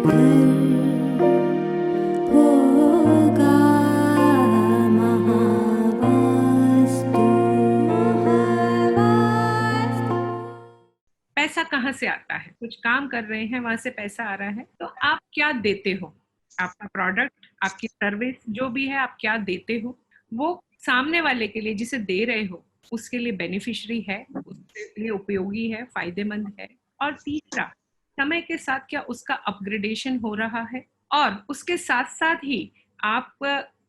घर होगा महावास्तु। पैसा कहाँ से आता है? कुछ काम कर रहे हैं, वहां से पैसा आ रहा है, तो आप क्या देते हो? आपका प्रोडक्ट, आपकी सर्विस जो भी है, आप क्या देते हो? वो सामने वाले के लिए, जिसे दे रहे हो, उसके लिए बेनिफिशियरी है, उसके लिए उपयोगी है, फायदेमंद है। और तीसरा, समय के साथ क्या उसका अपग्रेडेशन हो रहा है? और उसके साथ साथ ही आप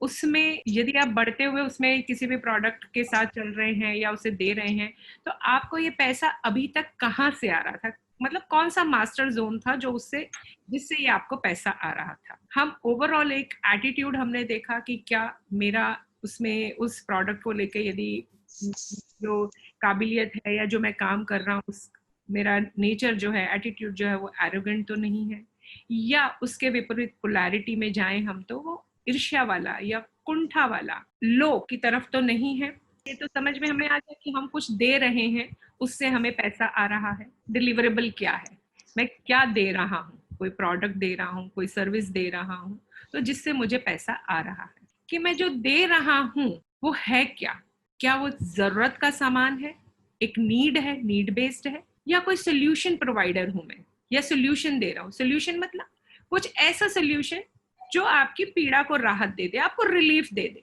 उसमें, यदि आप बढ़ते हुए उसमें किसी भी प्रोडक्ट के साथ चल रहे हैं या उसे दे रहे हैं, तो आपको ये पैसा अभी तक कहाँ से आ रहा था? मतलब कौन सा मास्टर जोन था जो उससे, जिससे ये आपको पैसा आ रहा था? हम ओवरऑल एक एटीट्यूड हमने देखा कि क्या मेरा उसमें, उस प्रोडक्ट को लेके, यदि जो काबिलियत है या जो मैं काम कर रहा हूँ, उस मेरा नेचर जो है, एटीट्यूड जो है, वो एरोगेंट तो नहीं है, या उसके विपरीत पोलैरिटी में जाएं हम तो वो ईर्ष्या वाला या कुंठा वाला, लो की तरफ तो नहीं है। ये तो समझ में हमें आ गया कि हम कुछ दे रहे हैं, उससे हमें पैसा आ रहा है। डिलीवरेबल क्या है? मैं क्या दे रहा हूँ? कोई प्रोडक्ट दे रहा हूँ, कोई सर्विस दे रहा हूँ, तो जिससे मुझे पैसा आ रहा है। कि मैं जो दे रहा हूँ वो है क्या? क्या वो जरूरत का सामान है, एक नीड है, नीड बेस्ड है, या कोई सोल्यूशन प्रोवाइडर हूं मैं, या सोल्यूशन दे रहा हूँ? सोल्यूशन मतलब कुछ ऐसा सोल्यूशन जो आपकी पीड़ा को राहत दे दे, आपको रिलीफ दे दे।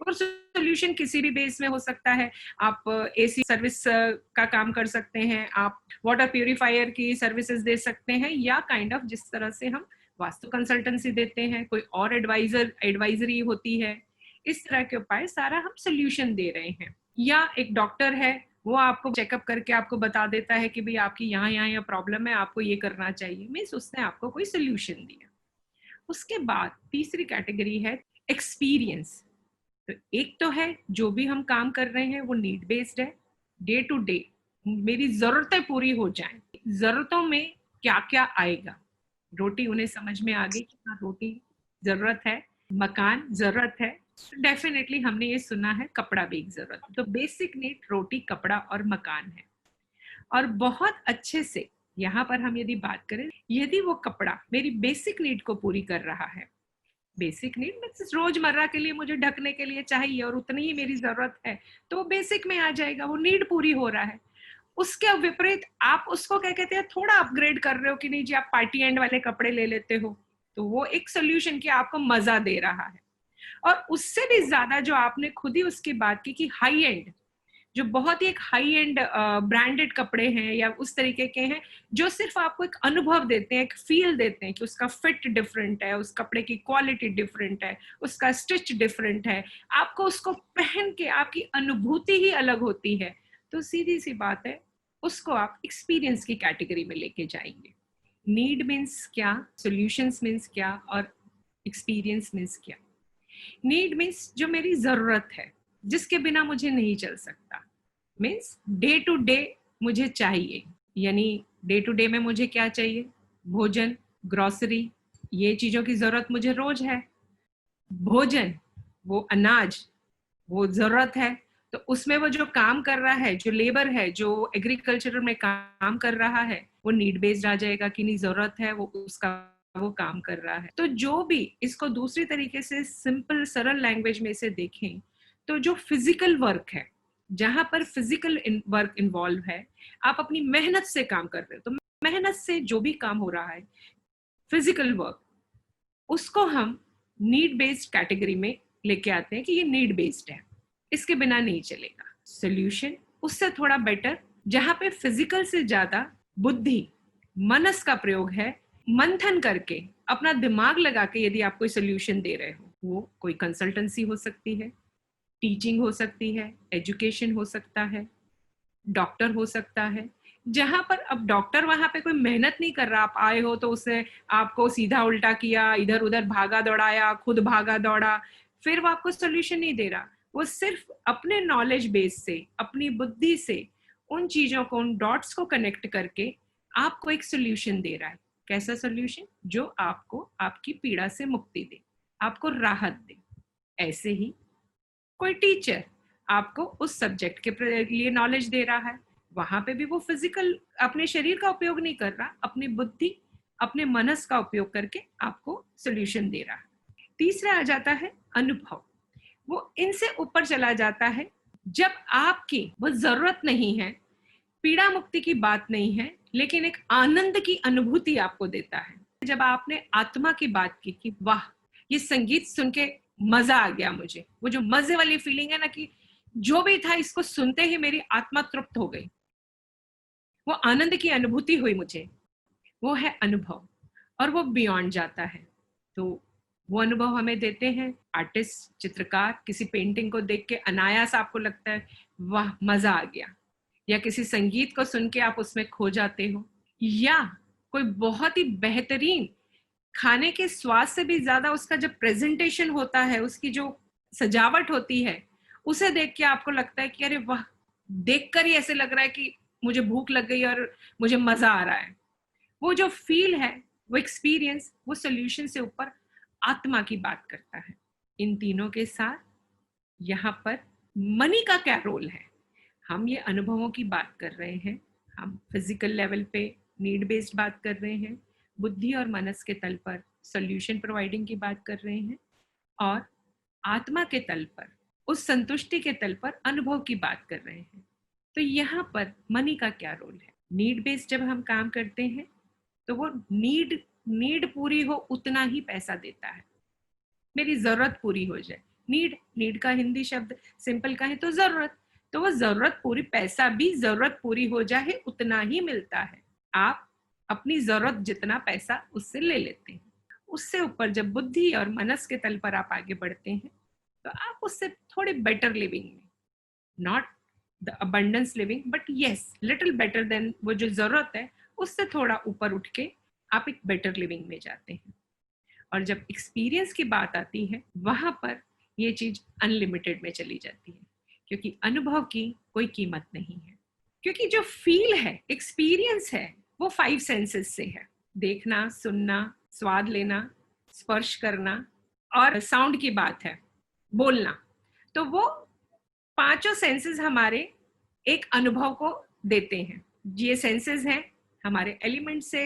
और सोल्यूशन किसी भी बेस में हो सकता है। आप एसी सर्विस का काम कर सकते हैं, आप वाटर प्यूरिफायर की सर्विसेज दे सकते हैं, या काइंड ऑफ जिस तरह से हम वास्तु कंसल्टेंसी देते हैं, कोई और एडवाइजरी होती है, इस तरह के उपाय सारा हम सोल्यूशन दे रहे हैं। या एक डॉक्टर है, वो आपको चेकअप करके आपको बता देता है कि भाई आपकी यहाँ यहाँ यहाँ प्रॉब्लम है, आपको ये करना चाहिए, मीन्स उसने आपको कोई सोल्यूशन दिया। उसके बाद तीसरी कैटेगरी है एक्सपीरियंस। तो एक तो है जो भी हम काम कर रहे हैं वो नीड बेस्ड है, डे टू डे मेरी जरूरतें पूरी हो जाएं। जरूरतों में क्या क्या आएगा? रोटी उन्हें समझ में आ गई कि हाँ, रोटी जरूरत है, मकान जरूरत है, तो डेफिनेटली हमने ये सुना है कपड़ा भी एक जरूरत है। तो बेसिक नीड रोटी, कपड़ा और मकान है। और बहुत अच्छे से यहाँ पर हम यदि बात करें, यदि वो कपड़ा मेरी बेसिक नीड को पूरी कर रहा है, बेसिक नीड मीन्स रोजमर्रा के लिए मुझे ढकने के लिए चाहिए और उतनी ही मेरी जरूरत है, तो वो बेसिक में आ जाएगा, वो नीड पूरी हो रहा है। उसके विपरीत आप उसको क्या कहते हैं, थोड़ा अपग्रेड कर रहे हो कि नहीं जी आप पार्टी एंड वाले कपड़े ले लेते हो, तो वो एक सोल्यूशन कि आपको मजा दे रहा है। और उससे भी ज्यादा जो आपने खुद ही उसकी बात की कि हाई एंड, जो बहुत ही एक हाई एंड ब्रांडेड कपड़े हैं या उस तरीके के हैं जो सिर्फ आपको एक अनुभव देते हैं, एक फील देते हैं कि उसका फिट डिफरेंट है, उस कपड़े की क्वालिटी डिफरेंट है, उसका स्टिच डिफरेंट है, आपको उसको पहन के आपकी अनुभूति ही अलग होती है, तो सीधी सी बात है, उसको आप एक्सपीरियंस की कैटेगरी में लेके जाएंगे। नीड मीन्स क्या, सॉल्यूशंस मीन्स क्या, और एक्सपीरियंस मीन्स क्या? नीड मीन्स जो मेरी जरूरत है, जिसके बिना मुझे नहीं चल सकता, मीन्स डे टू डे मुझे चाहिए। यानी डे टू डे में मुझे क्या चाहिए? भोजन, ग्रोसरी, ये चीजों की जरूरत मुझे रोज है। भोजन, वो अनाज, वो जरूरत है। तो उसमें वो जो काम कर रहा है, जो लेबर है, जो एग्रीकल्चर में काम कर रहा है, वो नीड बेस्ड आ जाएगा कि नहीं, जरूरत है वो उसका, वो काम कर रहा है। तो जो भी इसको दूसरी तरीके से सिंपल सरल लैंग्वेज में इसे देखें, तो जो फिजिकल वर्क है, जहां पर फिजिकल वर्क इन्वॉल्व है, आप अपनी मेहनत से काम कर रहे हो, तो मेहनत से जो भी काम हो रहा है, फिजिकल वर्क, उसको हम नीड बेस्ड कैटेगरी में लेके आते हैं कि ये नीड बेस्ड है, इसके बिना नहीं चलेगा। सोल्यूशन उससे थोड़ा बेटर, जहां पे फिजिकल से ज्यादा बुद्धि, मनस का प्रयोग है, मंथन करके अपना दिमाग लगा के यदि आप कोई सोल्यूशन दे रहे हो, वो कोई कंसल्टेंसी हो सकती है, टीचिंग हो सकती है, एजुकेशन हो सकता है, डॉक्टर हो सकता है, जहां पर अब डॉक्टर वहां पे कोई मेहनत नहीं कर रहा, आप आए हो तो उसने आपको सीधा उल्टा किया, इधर उधर भागा दौड़ाया, खुद भागा दौड़ा, फिर वो आपको सोल्यूशन नहीं दे रहा। वो सिर्फ अपने नॉलेज बेस से, अपनी बुद्धि से उन चीजों को, उन डॉट्स को कनेक्ट करके आपको एक सोल्यूशन दे रहा है। कैसा सोल्यूशन? जो आपको आपकी पीड़ा से मुक्ति दे, आपको राहत दे। ऐसे ही कोई टीचर आपको उस सब्जेक्ट के लिए नॉलेज दे रहा है, वहां पे भी वो फिजिकल अपने शरीर का उपयोग नहीं कर रहा, अपनी बुद्धि, अपने मनस का उपयोग करके आपको सोल्यूशन दे रहा है। तीसरा आ जाता है अनुभव। वो इनसे ऊपर चला जाता है जब आपकी वो जरूरत नहीं है, पीड़ा मुक्ति की बात नहीं है, लेकिन एक आनंद की अनुभूति आपको देता है। जब आपने आत्मा की बात की कि वाह, ये संगीत सुन के मजा आ गया मुझे, वो जो मजे वाली फीलिंग है ना कि जो भी था इसको सुनते ही मेरी आत्मा तृप्त हो गई, वो आनंद की अनुभूति हुई मुझे, वो है अनुभव। और वो बियॉन्ड जाता है। तो वो अनुभव हमें देते हैं आर्टिस्ट, चित्रकार। किसी पेंटिंग को देख के अनायास आपको लगता है वाह मजा आ गया, या किसी संगीत को सुन के आप उसमें खो जाते हो, या कोई बहुत ही बेहतरीन खाने के स्वाद से भी ज्यादा उसका जब प्रेजेंटेशन होता है, उसकी जो सजावट होती है, उसे देख के आपको लगता है कि अरे वाह, देखकर ही ऐसे लग रहा है कि मुझे भूख लग गई और मुझे मजा आ रहा है। वो जो फील है, वो एक्सपीरियंस, वो सोल्यूशन से ऊपर आत्मा की बात करता है। इन तीनों के साथ यहाँ पर मनी का क्या रोल है? हम ये अनुभवों की बात कर रहे हैं, हम फिजिकल लेवल पे नीड बेस्ड बात कर रहे हैं, बुद्धि और मनस के तल पर सोल्यूशन प्रोवाइडिंग की बात कर रहे हैं, और आत्मा के तल पर, उस संतुष्टि के तल पर अनुभव की बात कर रहे हैं। तो यहाँ पर मनी का क्या रोल है? नीड बेस्ड जब हम काम करते हैं तो वो नीड पूरी हो उतना ही पैसा देता है। मेरी जरूरत पूरी हो जाए, नीड का हिंदी शब्द सिंपल का है तो जरूरत, तो वो जरूरत पूरी, पैसा भी जरूरत पूरी हो जाए उतना ही मिलता है। आप अपनी जरूरत जितना पैसा उससे ले लेते हैं। उससे ऊपर जब बुद्धि और मनस के तल पर आप आगे बढ़ते हैं तो आप उससे थोड़े बेटर लिविंग में, not the abundance living but yes little better than, वो जो जरूरत है उससे थोड़ा ऊपर उठ के आप एक बेटर लिविंग में जाते हैं। और जब एक्सपीरियंस की बात आती है वहां पर ये चीज अनलिमिटेड में चली जाती है, क्योंकि अनुभव की कोई कीमत नहीं है। क्योंकि जो फील है, एक्सपीरियंस है, वो 5 सेंसेस से है। देखना, सुनना, स्वाद लेना, स्पर्श करना, और साउंड की बात है, बोलना। तो वो पांचों सेंसेस हमारे एक अनुभव को देते हैं। ये सेंसेस हैं, हमारे एलिमेंट से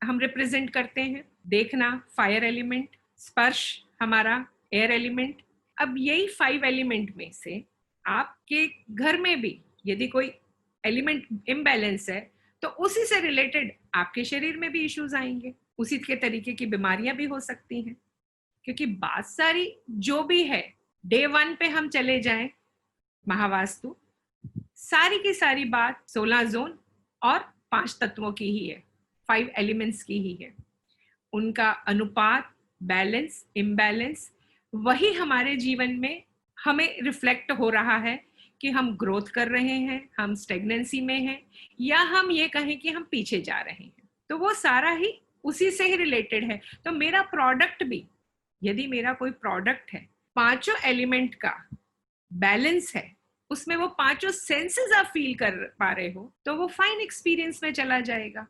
हम रिप्रेजेंट करते हैं। देखना फायर एलिमेंट, स्पर्श हमारा एयर एलिमेंट। अब यही 5 एलिमेंट में से आपके घर में भी यदि कोई एलिमेंट इम्बैलेंस है तो उसी से रिलेटेड आपके शरीर में भी इश्यूज आएंगे, उसी के तरीके की बीमारियां भी हो सकती हैं। क्योंकि बात सारी जो भी है, डे 1 पे हम चले जाएं, महावास्तु सारी की सारी बात 16 जोन और 5 तत्वों की ही है, 5 एलिमेंट्स की ही है। उनका अनुपात, बैलेंस, इम्बैलेंस, वही हमारे जीवन में हमें रिफ्लेक्ट हो रहा है कि हम ग्रोथ कर रहे हैं, हम स्टेगनेंसी में हैं, या हम ये कहें कि हम पीछे जा रहे हैं। तो वो सारा ही उसी से ही रिलेटेड है। तो मेरा प्रोडक्ट भी, यदि मेरा कोई प्रोडक्ट है, 5 एलिमेंट का बैलेंस है, उसमें वो 5 सेंसेस आप फील कर पा रहे हो, तो वो फाइन एक्सपीरियंस में चला जाएगा।